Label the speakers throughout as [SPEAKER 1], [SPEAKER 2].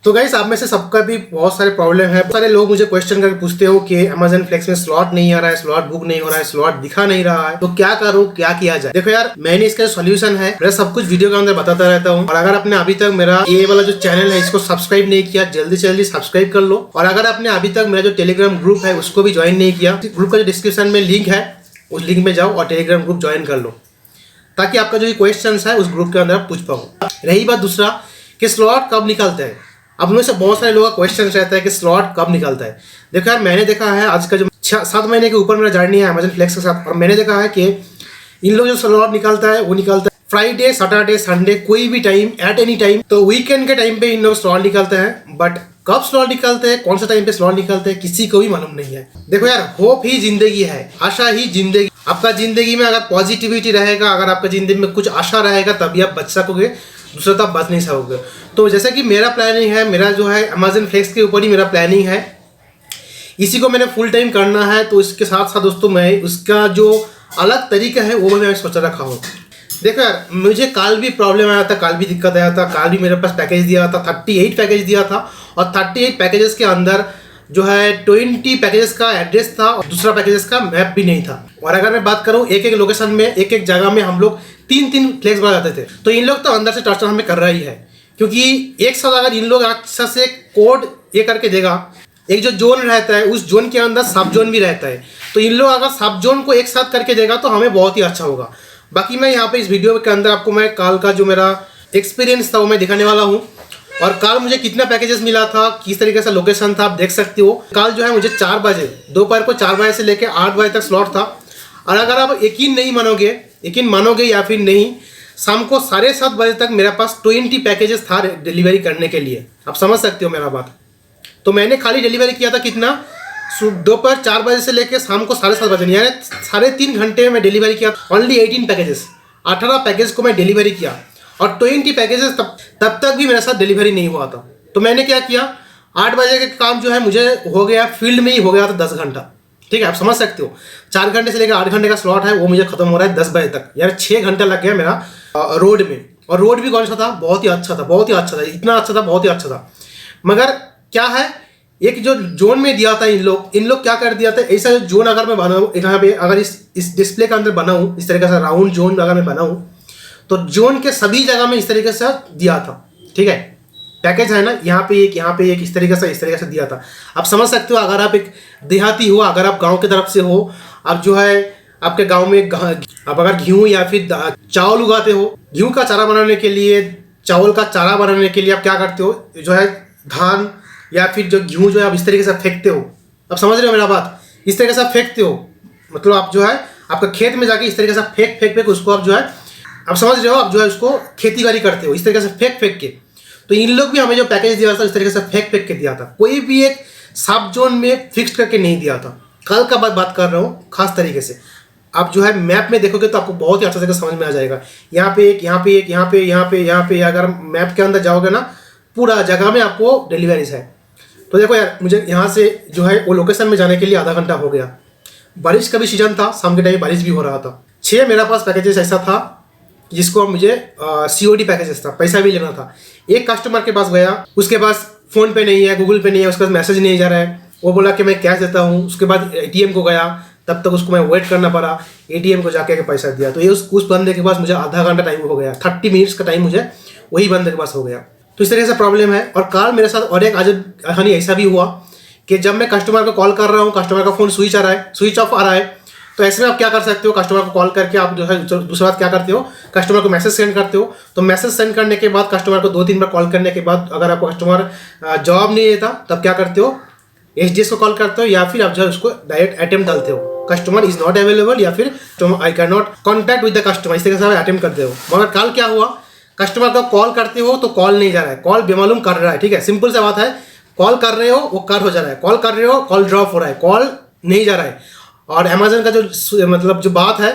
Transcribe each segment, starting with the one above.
[SPEAKER 1] तो गाइस, आप में से सबका भी बहुत सारे प्रॉब्लम है। बहुत सारे लोग मुझे क्वेश्चन करके पूछते हो कि Amazon फ्लेक्स में स्लॉट नहीं आ रहा है, स्लॉट बुक नहीं हो रहा है, स्लॉट दिखा नहीं रहा है, तो क्या करूं, क्या किया जाए। देखो यार, मैंने इसका सोल्यूशन है, मैं सब कुछ वीडियो के अंदर बताता रहता हूं। और अगर आपने अभी तक मेरा ये वाला जो चैनल है इसको सब्सक्राइब नहीं किया, जल्दी से जल्दी सब्सक्राइब कर लो। और अगर आपने अभी तक मेरा जो टेलीग्राम ग्रुप है उसको भी ज्वाइन नहीं किया, ग्रुप का जो डिस्क्रिप्शन में लिंक है उस लिंक में जाओ और टेलीग्राम ग्रुप ज्वाइन कर लो, ताकि आपका जो क्वेश्चन है उस ग्रुप के अंदर आप पूछ पाओ। रही बात दूसरा कि स्लॉट कब निकलता है, अब में से बहुत सारे लोगों का क्वेश्चन रहता है कि स्लॉट कब निकलता है। देखो यार, मैंने देखा है आज का जो 7 महीने के ऊपर मेरा जर्नी है Amazon फ्लेक्स के साथ, और मैंने देखा है कि इन लोग जो स्लॉट निकलता है वो निकलता है फ्राइडे, सैटरडे, संडे, कोई भी टाइम, एट एनी टाइम। तो वीकेंड के टाइम पे इन लोग स्लॉट निकलते हैं, बट कब स्लॉट निकलते हैं, कौन सा टाइम पे स्लॉट निकलते हैं, किसी को भी मालूम नहीं है। देखो यार, होप ही जिंदगी है, आशा ही जिंदगी। आपका जिंदगी में अगर पॉजिटिविटी रहेगा, अगर आपका जिंदगी में कुछ आशा रहेगा, तभी आप बच सकोगे, दूसरा तो आप बच नहीं सकोगे। तो जैसे कि मेरा प्लानिंग है, मेरा जो है Amazon फ्लेक्स के ऊपर ही मेरा प्लानिंग है, इसी को मैंने फुल टाइम करना है। तो इसके साथ साथ दोस्तों मैं उसका जो अलग तरीका है वो मैं सोच रखा हूँ। देखो यार, मुझे कल भी प्रॉब्लम आया था, कल भी दिक्कत आया था। कल भी मेरे पास पैकेज दिया था, 38 पैकेज दिया था, और 38 पैकेजेस के अंदर जो है 20 पैकेजेस का एड्रेस था और दूसरा पैकेजेस का मैप भी नहीं था। और अगर मैं बात करूं, एक एक लोकेशन में, एक एक जगह में हम लोग 3-3 फ्लेक्स बना जाते थे। तो इन लोग तो अंदर से टॉर्चर हमें कर रहा ही है, क्योंकि एक साथ अगर इन लोग अच्छा से कोड ये करके देगा, एक जो जोन रहता है उस जोन के अंदर सब जोन भी रहता है, तो इन लोग अगर सब जोन को एक साथ करके देगा तो हमें बहुत ही अच्छा होगा। बाकी मैं यहाँ पे इस वीडियो के अंदर आपको मैं कल का जो मेरा एक्सपीरियंस था वो मैं दिखाने वाला हूँ, और कल मुझे कितना पैकेजेस मिला था, किस तरीके से लोकेशन था, आप देख सकते हो। कल जो है मुझे 4 बजे, दोपहर को 4 बजे से लेकर 8 बजे तक स्लॉट था। और अगर आप यकीन मानोगे या फिर नहीं, शाम को 7:30 बजे तक मेरे पास 20 पैकेजेस था डिलीवरी करने के लिए। आप समझ सकते हो मेरा बात। तो मैंने खाली डिलीवरी किया था कितना, दोपहर 4 बजे से लेकर शाम को 7:30 बजे, यानी 3.5 घंटे में मैं डिलीवरी किया। ओनली 18 पैकेजेस, 18 पैकेज को मैं डिलीवरी किया, और 20 पैकेजेस तब तक भी मेरे साथ डिलीवरी नहीं हुआ था। तो मैंने क्या किया, 8 बजे का काम जो है मुझे हो गया, फील्ड में ही हो गया था 10 घंटा। ठीक है, आप समझ सकते हो, 4 घंटे से लेकर 8 घंटे का स्लॉट है, वो मुझे खत्म हो रहा है 10 बजे तक, यार 6 घंटा लग गया मेरा रोड में। और रोड भी कौन सा था, बहुत ही अच्छा था, बहुत ही अच्छा था, इतना अच्छा था, बहुत ही अच्छा था। मगर क्या है, एक जो जोन में दिया था इन लोग क्या कर दिया था, ऐसा जो जोन अगर मैं बनाऊँ यहाँ पे, अगर इस डिस्प्ले के अंदर बनाऊँ इस तरीके से राउंड जोन अगर मैं बनाऊँ, तो जोन के सभी जगह में इस तरीके से दिया था। ठीक है, पैकेज है ना, यहाँ पे एक इस तरीके से दिया था। आप समझ सकते हो, अगर आप एक देहाती हो, अगर आप गांव की तरफ से हो, आप जो है आपके गांव में आप अगर गेहूँ या फिर चावल उगाते हो, गेहूँ का चारा बनाने के लिए, चावल का चारा बनाने के लिए आप क्या करते हो, जो है धान या फिर जो गेहूँ जो है आप इस तरीके से फेंकते हो। आप समझ रहे हो मेरा बात, इस तरीके से आप फेंकते हो, मतलब आप जो है आपका खेत में जाके इस तरीके से फेंक उसको आप जो है, आप समझ रहे हो, आप जो है उसको खेती बाड़ी करते हो इस तरीके से फेंक के। तो इन लोग भी हमें जो पैकेज दिया था इस तरीके से फेंक के दिया था, कोई भी एक सब जोन में फिक्स करके नहीं दिया था। कल का बात कर रहा हूँ खास तरीके से। आप जो है मैप में देखोगे तो आपको बहुत ही अच्छा तरीके समझ में आ जाएगा। यहाँ पे एक, अगर मैप के अंदर जाओगे ना, पूरा जगह में आपको डिलीवरीज है। तो देखो यार, मुझे यहाँ से जो है वो लोकेशन में जाने के लिए आधा घंटा हो गया। बारिश का भी सीजन था, शाम के टाइम बारिश भी हो रहा था। 6 मेरा पास पैकेजेस ऐसा था जिसको मुझे COD पैकेजेस था, पैसा भी लेना था। एक कस्टमर के पास गया, उसके पास फ़ोन पे नहीं है, गूगल पे नहीं है, उसके पास मैसेज नहीं जा रहा है, वो बोला कि मैं कैश देता हूँ। उसके बाद ATM को गया, तब तक उसको मैं वेट करना पड़ा, ATM को जाके पैसा दिया। तो ये उस बंदे के पास मुझे आधा घंटा टाइम हो गया, 30 मिनट्स का टाइम मुझे वही बंदे के पास हो गया। तो इस तरीके से प्रॉब्लम है। और कल मेरे साथ और एक आज कहानी ऐसा भी हुआ कि जब मैं कस्टमर को कॉल कर रहा हूँ, कस्टमर का फ़ोन स्विच ऑफ आ रहा है। तो ऐसे में आप क्या कर सकते हो, कस्टमर को कॉल करके आप जो है दूसरा बात क्या करते हो, कस्टमर को मैसेज सेंड करते हो। तो मैसेज सेंड करने के बाद, कस्टमर को 2-3 बार कॉल करने के बाद, अगर आपको कस्टमर जवाब नहीं देता, तब क्या करते हो, SGS को कॉल करते हो, या फिर आप जो है उसको डायरेक्ट अटेम्प्ट डालते हो, कस्टमर इज नॉट अवेलेबल, या फिर I can not contact with the customer, इस तरीके से आप अटेम्प्ट करते हो। मगर कल क्या हुआ, कस्टमर को कॉल करते हो तो कॉल नहीं जा रहा है, कॉल बेमालूम कर रहा है। ठीक है, सिंपल सा बात है, कॉल कर रहे हो वो कट हो जा रहा है, कॉल कर रहे हो कॉल ड्रॉप हो रहा है, कॉल नहीं जा रहा है। और अमेजन का जो मतलब जो बात है,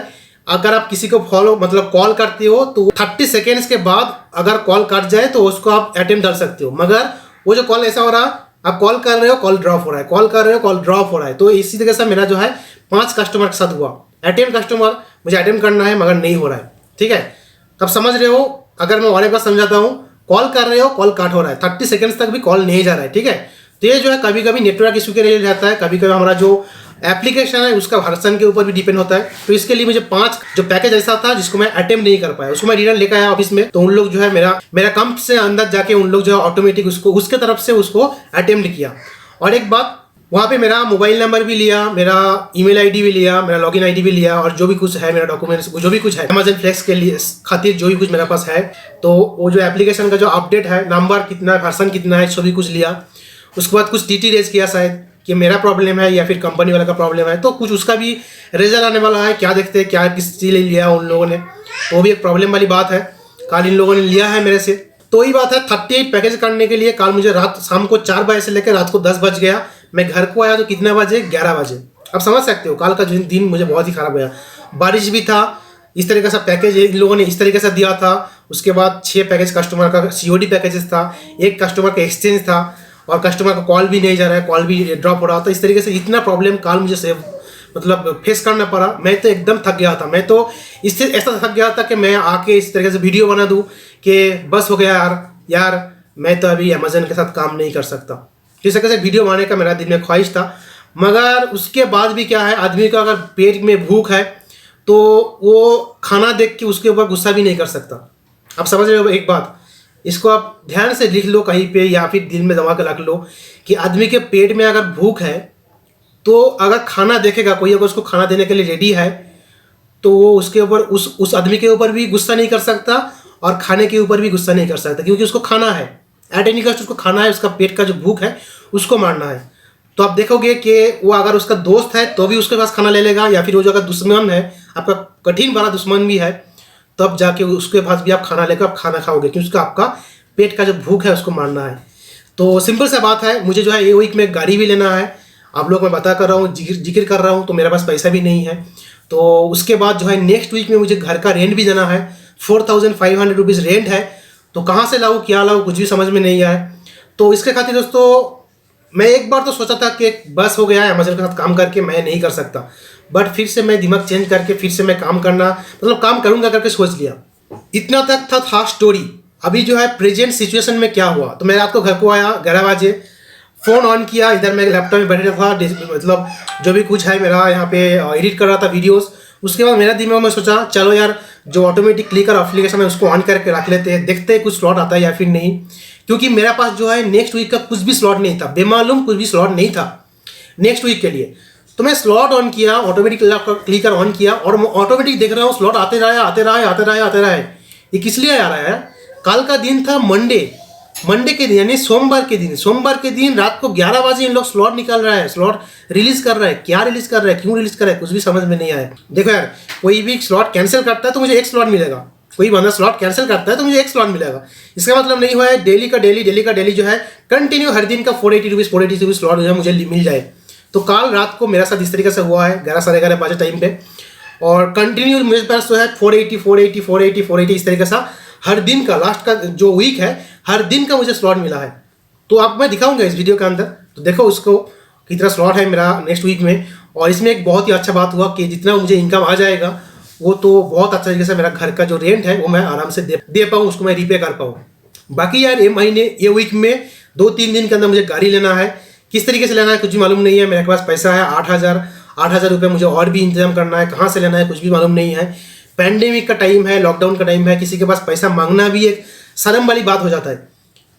[SPEAKER 1] अगर आप किसी को कॉल करते हो तो 30 सेकेंड्स के बाद अगर कॉल कट जाए तो उसको आप अटेम्प्ट डाल सकते हो। मगर वो जो कॉल ऐसा हो रहा, आप कॉल कर रहे हो कॉल ड्रॉप हो रहा है, कॉल कर रहे हो कॉल ड्रॉप हो रहा है। तो इसी तरीके से मेरा जो है 5 कस्टमर के साथ हुआ। अटेम्प्ट कस्टमर मुझे अटेम्प्ट करना है मगर नहीं हो रहा है। ठीक है, तब समझ रहे हो। अगर मैं और एक बार समझाता हूँ, कॉल कर रहे हो, कॉल कट हो रहा है, 30 सेकंड्स तक भी कॉल नहीं जा रहा है, ठीक है। तो ये जो है कभी कभी नेटवर्क इशू के लिए रहता है, कभी कभी हमारा जो एप्लीकेशन है उसका वर्जन के ऊपर भी डिपेंड होता है। तो इसके लिए मुझे 5 जो पैकेज ऐसा था जिसको मैं अटेम्प्ट नहीं कर पाया, उसको मैं रिटर्न लेकर आया ऑफिस में। तो उन लोग जो है मेरा कंप से अंदर जाके उन लोग जो है ऑटोमेटिक उसके तरफ से उसको अटेम्प्ट किया। और एक बात, वहाँ पे मेरा मोबाइल नंबर भी लिया, मेरा ईमेल आईडी भी लिया, मेरा लॉगिन आईडी भी लिया, और जो भी कुछ है मेरा डॉक्यूमेंट्स जो भी कुछ है अमेजन फ्लेक्स के लिए खातिर जो भी कुछ मेरे पास है, तो वो जो एप्लीकेशन का जो अपडेट है, नंबर कितना है, वर्जन कितना है, सभी कुछ लिया। उसके बाद कुछ टीटी रेज किया शायद कि मेरा प्रॉब्लम है या फिर कंपनी वाला का प्रॉब्लम है, तो कुछ उसका भी रिजल्ट आने वाला है। क्या देखते हैं क्या किस चीज़ लिया उन लोगों ने, वो भी एक प्रॉब्लम वाली बात है। कल इन लोगों ने लिया है मेरे से, तो वही बात है 38 पैकेज करने के लिए कल मुझे शाम को 4 बजे से लेकर रात को 10 बज गया। मैं घर को आया तो कितने बजे, 11 बजे। अब समझ सकते हो कल का दिन मुझे बहुत ही खराब गया। बारिश भी था, इस तरीके का पैकेज इन लोगों ने इस तरीके से दिया था। उसके बाद 6 पैकेज कस्टमर का COD पैकेजेस था, एक कस्टमर का एक्सचेंज था, और कस्टमर का कॉल भी नहीं जा रहा है, कॉल भी ड्रॉप हो रहा था। इस तरीके से इतना प्रॉब्लम कल मुझे फेस करना पड़ा। मैं तो एकदम थक गया था, मैं तो इससे ऐसा थक गया था कि मैं आके इस तरीके से वीडियो बना दूँ कि बस हो गया यार मैं तो अभी अमेजन के साथ काम नहीं कर सकता। इस तरह से वीडियो बनाने का मेरा दिल में ख्वाहिश था। मगर उसके बाद भी क्या है, आदमी का अगर पेट में भूख है तो वो खाना देख के उसके ऊपर गुस्सा भी नहीं कर सकता। आप समझ रहे हो एक बात, इसको आप ध्यान से लिख लो कहीं पे या फिर दिल में दबा के रख लो कि आदमी के पेट में अगर भूख है तो अगर खाना देखेगा कोई, अगर उसको खाना देने के लिए रेडी है, तो वो उसके ऊपर उस आदमी के ऊपर भी गुस्सा नहीं कर सकता और खाने के ऊपर भी गुस्सा नहीं कर सकता, क्योंकि उसको खाना है। एट एनी कॉस्ट उसको खाना है, उसका पेट का जो भूख है उसको मारना है। तो आप देखोगे कि वो अगर उसका दोस्त है तो भी उसके पास खाना ले लेगा, या फिर वो जो अगर दुश्मन है, आपका कठिन बड़ा दुश्मन भी है, तब जाके उसके पास भी आप खाना लेकर आप खाना खाओगे, क्योंकि उसका आपका पेट का जो भूख है उसको मारना है। तो सिंपल सा बात है, मुझे जो है ये वीक में गाड़ी भी लेना है। आप लोग मैं बता कर रहा हूँ, जिक्र कर रहा हूँ, तो मेरे पास पैसा भी नहीं है। तो उसके बाद जो है नेक्स्ट वीक में मुझे घर का रेंट भी देना है, 4500 रुपीज़ रेंट है। तो कहाँ से लाऊँ क्या लाऊँ कुछ भी समझ में नहीं आया। तो इसके खातिर दोस्तों मैं एक बार तो सोचा था कि बस हो गया है अमेजन के साथ काम करके मैं नहीं कर सकता, बट फिर से मैं दिमाग चेंज करके फिर से मैं काम काम करूँगा करके सोच लिया। इतना तक था स्टोरी। अभी जो है प्रेजेंट सिचुएशन में क्या हुआ, तो मैं रात को घर को आया 11 बजे, फ़ोन ऑन किया, इधर मैं लैपटॉप में बैठा था, मतलब जो भी कुछ है मेरा यहाँ पे एडिट कर रहा था वीडियोस। उसके बाद मेरा दिमाग में सोचा चलो यार जो ऑटोमेटिक क्लिकर एप्लीकेशन है उसको ऑन करके रख लेते हैं, देखते हैं कुछ स्लॉट आता है या फिर नहीं। क्योंकि मेरा पास जो है नेक्स्ट वीक का कुछ भी स्लॉट नहीं था, बेमालूम कुछ भी स्लॉट नहीं था नेक्स्ट वीक के लिए। तो मैं स्लॉट ऑन किया, ऑटोमेटिक क्लिकर ऑन किया, और ऑटोमेटिक देख रहा हूँ स्लॉट आते रहा है। ये किस लिए आ रहा है? कल का दिन था मंडे के दिन, यानी सोमवार के दिन रात को 11 बजे इन लोग स्लॉट निकाल रहा है, स्लॉट रिलीज कर रहा है। क्या रिलीज कर रहा है, क्यों रिलीज कर रहा है, कुछ भी समझ में नहीं आया। देखो यार, कोई भी स्लॉट कैंसिल करता है तो मुझे एक स्लॉट मिलेगा, कोई बंदा स्लॉट कैंसिल करता है तो मुझे एक स्लॉट मिलेगा। इसका मतलब नहीं हुआ है डेली का डेली जो है कंटिन्यू हर दिन का 480 रुपीज़ स्लॉट जो है मुझे मिल जाए। तो कल रात को मेरा साथ इस तरीके से हुआ है 11 साढ़े 11 बजे टाइम पे, और कंटिन्यू मेरे पास जो है 480 इस तरीके से हर दिन का लास्ट का जो वीक है हर दिन का मुझे स्लॉट मिला है। तो अब मैं दिखाऊंगा इस वीडियो के अंदर, तो देखो उसको कितना स्लॉट है मेरा नेक्स्ट वीक में। और इसमें एक बहुत ही अच्छा बात हुआ कि जितना मुझे इनकम आ जाएगा वो तो बहुत अच्छा तरीके से मेरा घर का जो रेंट है वो मैं आराम से दे पाऊँ, उसको मैं रीपे कर पाऊँ। बाकी यार ये वीक में 2-3 दिन के अंदर मुझे गाड़ी लेना है। किस तरीके से लेना है कुछ भी मालूम नहीं है। मेरे पास पैसा है 8,000 रुपये, मुझे और भी इंतजाम करना है, कहाँ से लेना है कुछ भी मालूम नहीं है। पैंडेमिक का टाइम है, लॉकडाउन का टाइम है, किसी के पास पैसा मांगना भी एक शर्म वाली बात हो जाता है,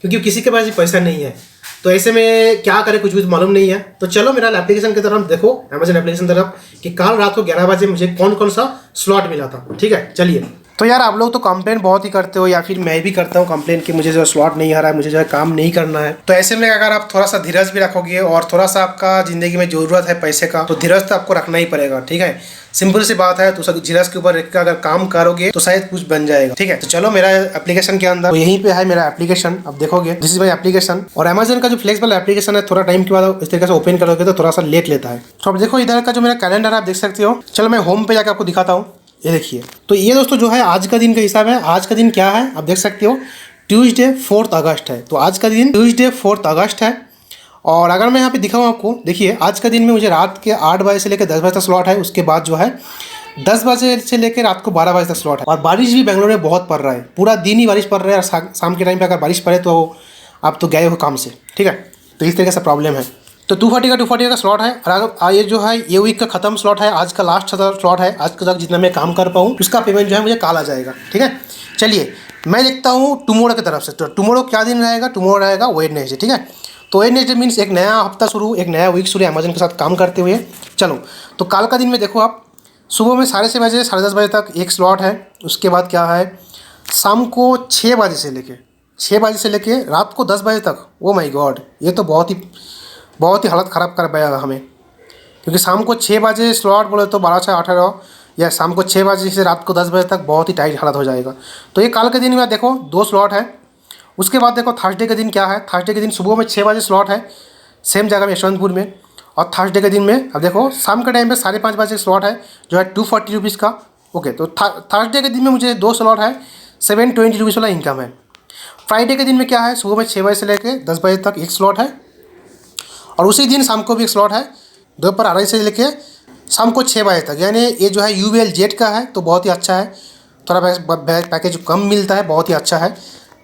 [SPEAKER 1] क्योंकि किसी के पास भी पैसा नहीं है। तो ऐसे में क्या करें कुछ भी मालूम नहीं है। तो चलो मेरा एप्लीकेशन की तरफ देखो, अमेजन एप्लीकेशन तरफ, कि कल रात को 11 बजे मुझे कौन कौन सा स्लॉट मिला था। ठीक है, चलिए। तो यार आप लोग तो कंप्लेन बहुत ही करते हो, या फिर मैं भी करता हूँ कंप्लेन कि मुझे जो स्लॉट नहीं आ रहा है, मुझे जो है काम नहीं करना है। तो ऐसे में अगर आप थोड़ा सा धीरज भी रखोगे और थोड़ा सा आपका ज़िंदगी में ज़रूरत है पैसे का, तो धीरज तो आपको रखना ही पड़ेगा। ठीक है, सिंपल सी बात है। तो धीरज के ऊपर रख कर अगर काम करोगे तो शायद कुछ बन जाएगा। ठीक है, तो चलो मेरा एप्लीकेशन के अंदर, तो यहीं पे है मेरा एप्लीकेशन। अब देखोगे दिस इज माय एप्लीकेशन। और अमेजन का जो फ्लेक्सिबल एप्लीकेशन है थोड़ा टाइम के बाद इस तरीके से ओपन करोगे तो थोड़ा सा लेट लेता है। तो अब देखो इधर का जो मेरा कैलेंडर आप देख सकते हो। चलो मैं होम पे जाकर आपको दिखाता हूँ। ये देखिए, तो ये दोस्तों जो है आज का दिन का हिसाब है। आज का दिन क्या है आप देख सकते हो, ट्यूसडे 4 अगस्त है। तो आज का दिन ट्यूसडे 4 अगस्त है। और अगर मैं यहाँ पे दिखाऊँ आपको, देखिए आज का दिन में मुझे रात के 8 बजे से लेकर 10 बजे तक स्लॉट है। उसके बाद जो है 10 बजे से लेकर रात को 12 बजे तक स्लॉट है। और बारिश भी बेंगलोर में बहुत पड़ रहा है, पूरा दिन ही बारिश पड़ रहा है। और शाम के टाइम पे अगर बारिश पड़े तो आप तो गए हो काम से, ठीक है। तो इस तरीके से प्रॉब्लम है। तो 240 का स्लॉट है। और ये जो है ये वीक का खत्म स्लॉट है, आज का लास्ट स्लॉट है। आज तक जितना मैं काम कर पाऊँ उसका पेमेंट जो है मुझे कल आ जाएगा, ठीक है। चलिए मैं देखता हूँ टुमारो की तरफ से। तो टुमारो क्या दिन रहेगा? टुमारो रहेगा वेडनेसडे, ठीक है। तो वेडनेसडे मीन्स एक नया हफ्ता शुरू, एक नया वीक शुरू अमेजन के साथ काम करते हुए। चलो तो कल का दिन में देखो आप, सुबह में 6:30 बजे 10:30 बजे तक एक स्लॉट है। उसके बाद क्या है, शाम को 6 बजे से लेके रात को 10 बजे तक। ओ माय गॉड, ये तो बहुत ही हालत ख़राब कर पाएगा हमें, क्योंकि शाम को 6 बजे स्लॉट बोले तो 12 से 18, या शाम को 6 बजे से रात को 10 बजे तक बहुत ही टाइट हालत हो जाएगा। तो ये कल के दिन में देखो 2 स्लॉट है। उसके बाद देखो थर्सडे के दिन क्या है। थर्सडे के दिन सुबह में 6 बजे स्लॉट है, सेम जगह में यशवंतपुर में। और थर्सडे के दिन में अब देखो शाम के टाइम पे 5:30 बजे स्लॉट है, जो है 240 रुपीज़ का। ओके, तो थर्सडे के दिन में मुझे 2 स्लॉट है, 720 रुपीज़ वाला इनकम है। फ्राइडे के दिन में क्या है, सुबह में 6 बजे से लेकर 10 बजे तक एक स्लॉट है। और उसी दिन शाम को भी एक स्लॉट है, दोपहर 2:30 से लेके शाम को 6 बजे तक। यानी ये जो है UVL जेट का है, तो बहुत ही अच्छा है। थोड़ा पैकेज कम मिलता है, बहुत ही अच्छा है।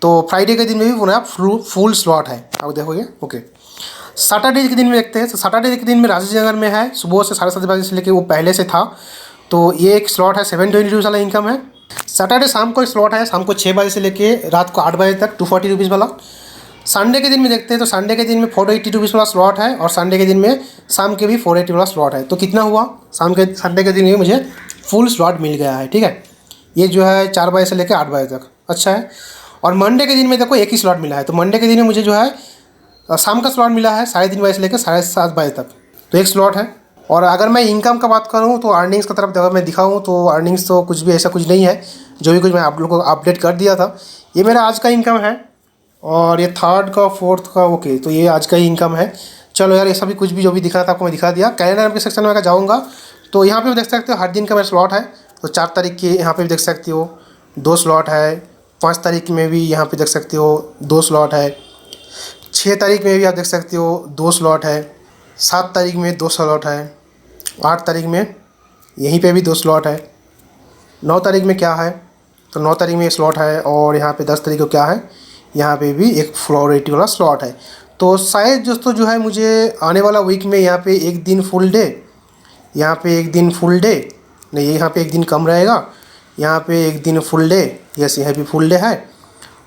[SPEAKER 1] तो फ्राइडे के दिन में भी पूरा फुल स्लॉट है, आप देखोगे। ओके, सैटरडे के दिन में देखते हैं। तो सैटरडे के दिन में राजेश नगर में है, सुबह से 7:30 बजे से लेके वो पहले से था। तो ये एक स्लॉट है, 720 रुपीज़ वाला इनकम है। सैटरडे शाम को स्लॉट है, शाम को 6 बजे से लेके रात को 8 बजे तक 240 रुपीज़ वाला। संडे के दिन में देखते हैं। तो संडे के दिन में 480 रुपीज़ वाला स्लॉट है, और संडे के दिन में शाम के भी 480 वाला स्लॉट है। तो कितना हुआ, संडे के दिन में मुझे फुल स्लॉट मिल गया है, ठीक है। ये जो है 4 बजे से लेकर 8 बजे तक, अच्छा है। और मंडे के दिन में देखो एक ही स्लॉट मिला है। तो मंडे के दिन में मुझे जो है शाम का स्लॉट मिला है, 3:30 बजे से लेकर 7:30 बजे तक, तो एक स्लॉट है। और अगर मैं इनकम का बात करूँ तो अर्निंग्स की तरफ अगर मैं दिखाऊँ तो अर्निंग्स तो कुछ भी ऐसा कुछ नहीं है। जो भी कुछ मैं आप लोगों को अपडेट कर दिया था, ये मेरा आज का इनकम है। और ये 3rd का 4th का, ओके, तो ये आज का ही इनकम है। चलो यार, ये सभी कुछ भी जो भी दिखा था आपको मैं दिखा दिया। कैलेंडर के सेक्शन में अगर जाऊँगा तो यहाँ पे भी देख सकते हो हर दिन का मेरा स्लॉट है। तो 4 तारीख की यहाँ पे भी देख सकते हो 2 स्लॉट है। 5 तारीख में भी यहाँ पे देख सकते हो 2 स्लॉट है। 6 तारीख में भी आप देख सकते हो 2 स्लॉट है। 7 तारीख में 2 स्लॉट है। 8 तारीख में यहीं पे भी 2 स्लॉट है। 9 तारीख में क्या है, तो 9 तारीख में स्लॉट है। और यहाँ पे 10 तारीख को क्या है, यहाँ पे भी एक 480 वाला स्लॉट है। तो शायद दोस्तों जो है मुझे आने वाला वीक में यहाँ पे एक दिन फुल डे, यहाँ पे एक दिन फुल डे नहीं, यहाँ पे एक दिन कम रहेगा, यहाँ पे एक दिन फुल डे, यस यहाँ भी फुल डे है।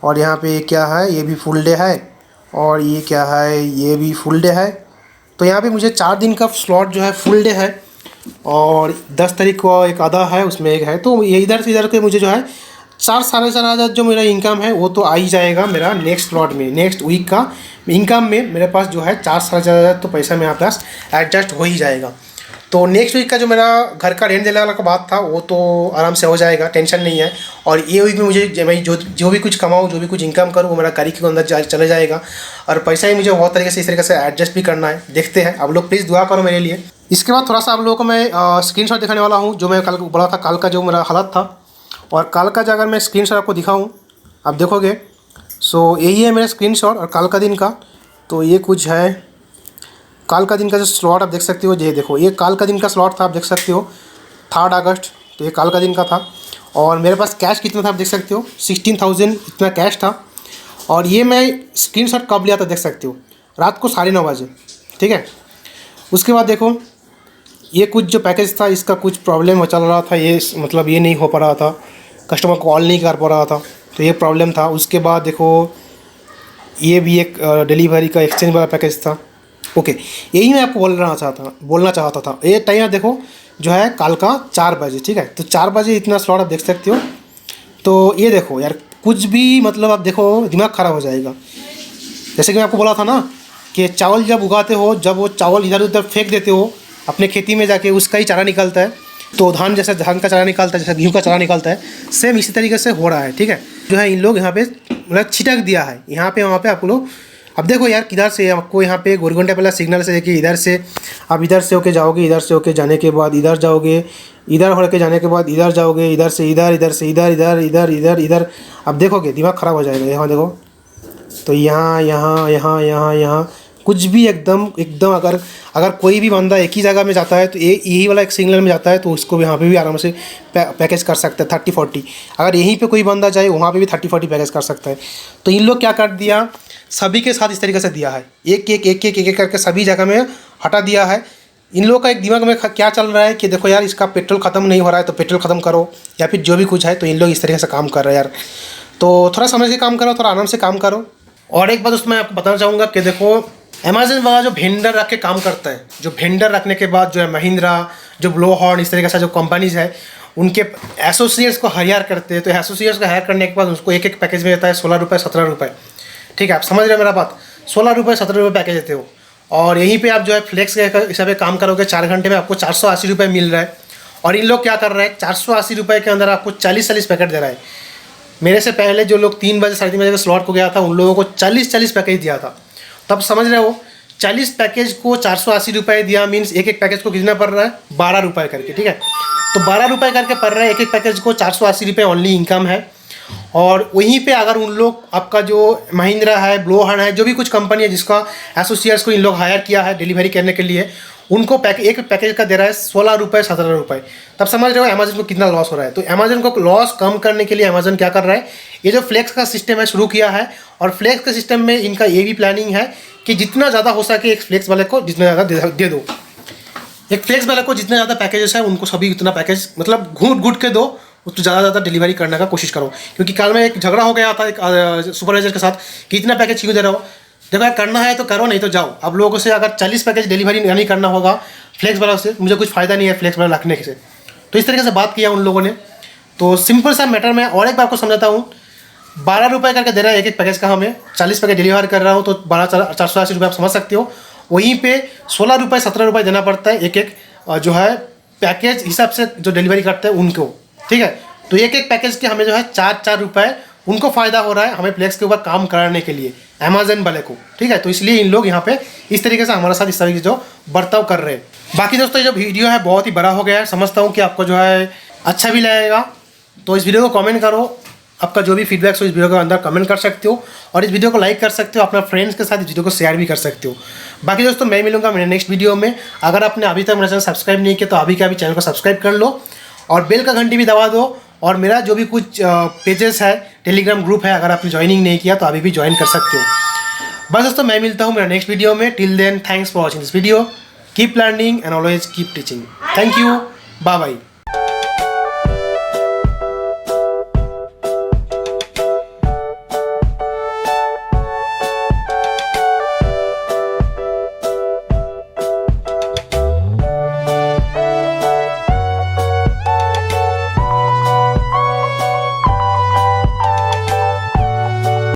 [SPEAKER 1] और यहाँ पे क्या है, ये भी फुल डे है। और ये क्या है, ये भी फुल डे है। तो यहाँ पे मुझे 4 दिन का स्लॉट जो है फुल डे है। और 10 तारीख को एक आधा है, उसमें एक है। तो ये इधर से इधर के मुझे जो है 4-4.5 हज़ार जो मेरा इनकम है वो तो आ ही जाएगा मेरा नेक्स्ट स्लॉट में। नेक्स्ट वीक का इनकम में मेरे पास जो है 4-4.5 हज़ार तो पैसा मेरे पास एडजस्ट हो ही जाएगा। तो नेक्स्ट वीक का जो मेरा घर का रेंट देने वाला का बात था वो तो आराम से हो जाएगा, टेंशन नहीं है। और ये वीक में मुझे मैं जो भी कुछ कमाऊँ, जो भी कुछ इनकम करूँ, वो मेरा गाड़ी के अंदर चले जाएगा। और पैसा ही मुझे बहुत तरीके से इस तरीके से एडजस्ट भी करना है। देखते हैं, आप लोग प्लीज़ दुआ करो मेरे लिए। इसके बाद थोड़ा सा आप लोगों को मैं स्क्रीनशॉट दिखाने वाला हूँ, जो मैं कल बोला था, कल का जो मेरा हालत था। और कल का अगर मैं स्क्रीनशॉट आपको दिखाऊँ, आप देखोगे। सो यही है मेरा स्क्रीनशॉट और कल का दिन का। तो ये कुछ है कल का दिन का जो स्लॉट आप देख सकते हो। ये देखो, ये कल का दिन का स्लॉट था, आप देख सकते हो 3 अगस्त। तो ये कल का दिन का था। और मेरे पास कैश कितना था आप देख सकते हो, 16,000 इतना कैश था। और ये मैं स्क्रीनशॉट कब लिया था देख सकते हो, रात को 9:30 बजे, ठीक है। उसके बाद देखो, ये कुछ जो पैकेज था इसका कुछ प्रॉब्लम चल रहा था। ये मतलब ये नहीं हो पा रहा था, कस्टमर कॉल नहीं कर पा रहा था, तो ये प्रॉब्लम था। उसके बाद देखो, ये भी एक डिलीवरी का एक्सचेंज वाला पैकेज था। ओके, यही मैं आपको बोलना चाहता था। ये टाइम आप देखो जो है कल का 4 बजे, ठीक है। तो 4 बजे इतना स्लॉट आप देख सकते हो। तो ये देखो यार, कुछ भी मतलब आप देखो दिमाग ख़राब हो जाएगा। जैसे कि मैं आपको बोला था ना कि चावल जब उगाते हो, जब वो चावल इधर उधर फेंक देते हो अपने खेती में जाके, उसका ही चारा निकलता है। तो धान जैसा धान का चारा निकलता है, जैसा गेहूँ का चारा निकलता है, सेम इसी तरीके से हो रहा है, ठीक है। जो है इन लोग यहाँ पे मतलब छिटक दिया है, यहाँ पे वहाँ पे आप लोग। अब देखो यार, किधर से आपको यहाँ पे गोरगंडा पहला सिग्नल से कि इधर से आप इधर से होके जाओगे, इधर से होके जाने के बाद इधर जाओगे, इधर होके जाने के बाद इधर जाओगे, इधर से इधर, इधर से इधर, इधर इधर इधर इधर। अब देखोगे दिमाग ख़राब हो जाएगा। यहाँ देखो, तो यहाँ यहाँ यहाँ यहाँ यहाँ कुछ भी एकदम एकदम अगर कोई भी बंदा एक ही जगह में जाता है तो यही वाला एक सिग्नल में जाता है तो उसको यहाँ पे भी आराम से पैकेज कर सकता है 30-40। अगर यहीं पे कोई बंदा जाए वहाँ पे भी 30-40 पैकेज कर सकता है। तो इन लोग क्या कर दिया, सभी के साथ इस तरीके से दिया है, एक करके सभी जगह में हटा दिया है। इन लोगों का एक दिमाग में क्या चल रहा है कि देखो यार इसका पेट्रोल ख़त्म नहीं हो रहा है तो पेट्रोल ख़त्म करो, या फिर जो भी कुछ है। तो इन लोग इस तरीके से काम कर रहे हैं यार। तो थोड़ा समझ के काम करो, थोड़ा आराम से काम करो। और एक बात उसमें आपको बताना चाहूँगा कि देखो अमेज़न वाला जो वेंडर रख के काम करता है, जो वेंडर रखने के बाद जो है महिंद्रा, जो ब्लो हॉर्न, इस तरीके से जो कंपनीज है उनके एसोसिएट्स को हायर करते हैं। तो एसोसिएट्स को हायर करने के बाद उसको एक पैकेज में देता है 16 रुपये 17 रुपये। ठीक है, आप समझ रहे हो मेरा बात, 16 रुपये 17 रुपये पैकेज देते हो। और यहीं पे आप जो है फ्लेक्स के हिसाब से काम करोगे 4 घंटे में आपको 480 रुपये मिल रहा है। और इन लोग क्या कर रहे हैं, 480 रुपये के अंदर आपको 40 पैकेट दे रहा है। मेरे से पहले जो लोग 3 बजे 3:30 बजे के स्लॉट को गया था उन लोगों को 40 पैकेज दिया था। तब समझ रहे हो 40 पैकेज को 480 रुपये दिया, मीन्स एक पैकेज को कितना पड़ रहा है 12 रुपये करके। ठीक है, तो 12 रुपये करके पड़ रहा है एक पैकेज को, 480 रुपये ओनली इनकम है। और वहीं पे अगर उन लोग आपका जो महिंद्रा है, ब्लो हॉर्न है, जो भी कुछ कंपनी है जिसका एसोसिएट्स को इन लोग हायर किया है डिलीवरी करने के लिए, उनको एक पैकेज का दे रहा है 16 रुपये 17 रुपये। तब समझ रहे हो अमेज़न को कितना लॉस हो रहा है। तो अमेज़न को लॉस कम करने के लिए अमेज़न क्या कर रहा है, ये जो फ्लेक्स का सिस्टम है शुरू किया है। और फ्लेक्स के सिस्टम में इनका ये भी प्लानिंग है कि जितना ज़्यादा हो सके एक फ्लेक्स वाले को जितना ज़्यादा दे दो। एक फ्लेक्स वाले को जितना ज़्यादा पैकेजेस है उनको सभी उतना पैकेज मतलब घूट के दो, उसको ज़्यादा डिलीवरी करने का कोशिश करो। क्योंकि कल में एक झगड़ा हो गया था एक सुपरवाइजर के साथ कि इतना पैकेज क्यों दे रहे हो। देखो करना है तो करो, नहीं तो जाओ। अब लोगों से अगर 40 पैकेज डिलीवरी नहीं करना होगा फ्लेक्स वाला से, मुझे कुछ फ़ायदा नहीं है फ्लेक्स वाला रखने से। तो इस तरीके से बात किया उन लोगों ने। तो सिंपल सा मैटर में और एक बार आपको समझाता हूँ, 12 रुपये करके दे रहा है एक पैकेज का, हमें 40 पैकेज डिलीवर कर रहा हूँ तो 480 रुपये आप समझ सकते हो। वहीं पे 16 रुपये 17 रुपये देना पड़ता है एक जो है पैकेज हिसाब से जो डिलीवरी करते हैं उनको। ठीक है, तो एक पैकेज के हमें जो है 4 रुपये उनको फ़ायदा हो रहा है हमें फ्लेक्स के ऊपर काम कराने के लिए अमेज़न वाले को। ठीक है, तो इसलिए इन लोग यहाँ पे इस तरीके से हमारे साथ इस तरीके से जो बर्ताव कर रहे हैं। बाकी दोस्तों ये जो वीडियो है बहुत ही बड़ा हो गया है, समझता हूँ कि आपको जो है अच्छा भी लगेगा। तो इस वीडियो को कमेंट करो, आपका जो भी फीडबैक हो इस वीडियो के अंदर कमेंट कर सकते हो। और इस वीडियो को लाइक कर सकते हो, अपने फ्रेंड्स के साथ इस वीडियो को शेयर भी कर सकते हो। बाकी दोस्तों मैं मिलूंगा मेरे नेक्स्ट वीडियो में। अगर आपने अभी तक मेरा चैनल सब्सक्राइब नहीं किया तो अभी के अभी चैनल को सब्सक्राइब कर लो और बेल का घंटी भी दबा दो। और मेरा जो भी कुछ पेजेस है, टेलीग्राम ग्रुप है, अगर आपने ज्वाइनिंग नहीं किया तो अभी भी ज्वाइन कर सकते हो। बस दोस्तों मैं मिलता हूँ मेरा नेक्स्ट वीडियो में। Till then thanks for watching this video, keep learning and always keep teaching. Thank you, bye bye.